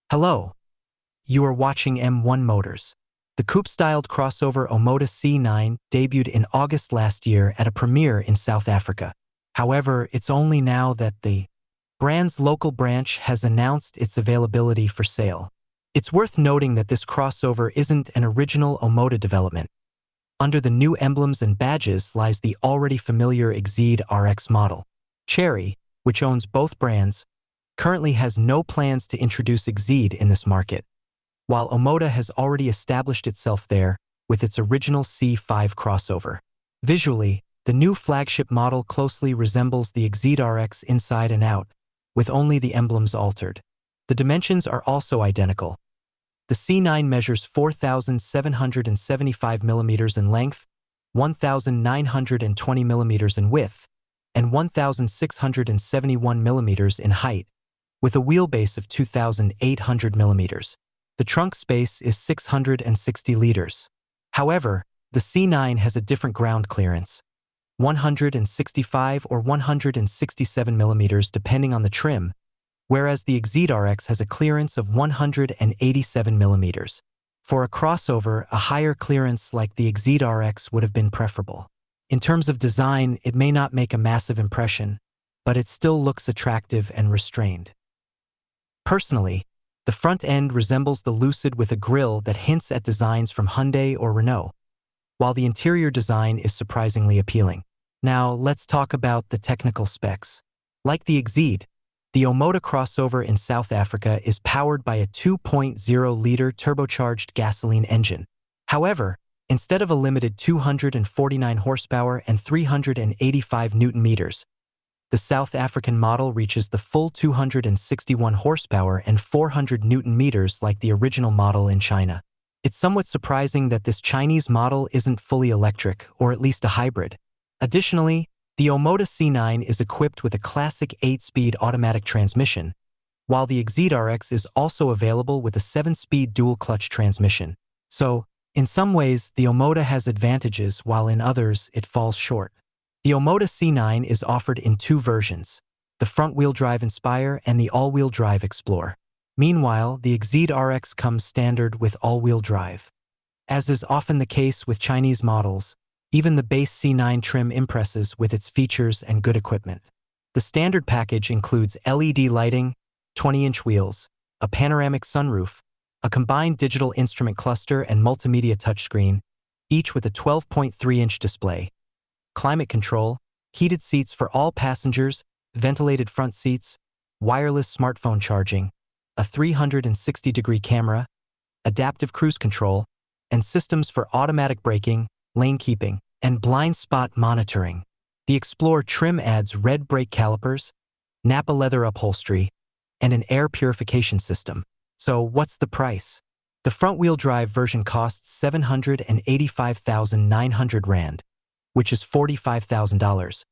Hello, you are watching M1 Motors. The coupe-styled crossover Omoda C9 debuted in August last year at a premiere in South Africa. However, it's only now that the brand's local branch has announced its availability for sale. It's worth noting that this crossover isn't an original Omoda development. Under the new emblems and badges lies the already familiar Exeed RX model. Chery, which owns both brands, currently has no plans to introduce Exeed in this market, while Omoda has already established itself there with its original C5 crossover. Visually, the new flagship model closely resembles the Exeed RX inside and out, with only the emblems altered. The dimensions are also identical. The C9 measures 4,775 mm in length, 1,920 mm in width, and 1,671 mm in height, with a wheelbase of 2,800 mm. The trunk space is 660 liters. However, the C9 has a different ground clearance, 165 or 167 mm depending on the trim, whereas the Exeed RX has a clearance of 187 mm. For a crossover, a higher clearance like the Exeed RX would have been preferable. In terms of design, it may not make a massive impression, but it still looks attractive and restrained. Personally, the front end resembles the Lucid with a grille that hints at designs from Hyundai or Renault, while the interior design is surprisingly appealing. Now, let's talk about the technical specs. Like the Exeed, the Omoda crossover in South Africa is powered by a 2.0-liter turbocharged gasoline engine. However, instead of a limited 249 horsepower and 385 Nm, the South African model reaches the full 261 horsepower and 400 Nm like the original model in China. It's somewhat surprising that this Chinese model isn't fully electric, or at least a hybrid. Additionally, the Omoda C9 is equipped with a classic 8-speed automatic transmission, while the Exeed RX is also available with a 7-speed dual-clutch transmission. So, in some ways, the Omoda has advantages, while in others, it falls short. The Omoda C9 is offered in two versions, the front-wheel drive Inspire and the all-wheel drive Explore. Meanwhile, the Exeed RX comes standard with all-wheel drive. As is often the case with Chinese models, even the base C9 trim impresses with its features and good equipment. The standard package includes LED lighting, 20-inch wheels, a panoramic sunroof, a combined digital instrument cluster and multimedia touchscreen, each with a 12.3-inch display, climate control, heated seats for all passengers, ventilated front seats, wireless smartphone charging, a 360-degree camera, adaptive cruise control, and systems for automatic braking, lane keeping, and blind spot monitoring. The Explore trim adds red brake calipers, Nappa leather upholstery, and an air purification system. So what's the price? The front-wheel drive version costs 785,900 Rand, which is $45,000,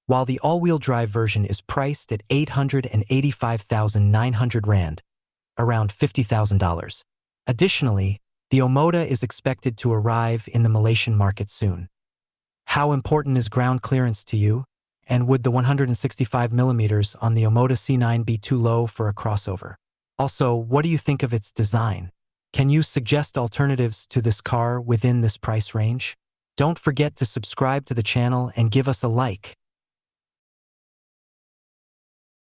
while the all-wheel drive version is priced at 885,900 Rand, around $50,000. Additionally, the Omoda is expected to arrive in the Malaysian market soon. How important is ground clearance to you? And would the 165 mm on the Omoda C9 be too low for a crossover? Also, what do you think of its design? Can you suggest alternatives to this car within this price range? Don't forget to subscribe to the channel and give us a like.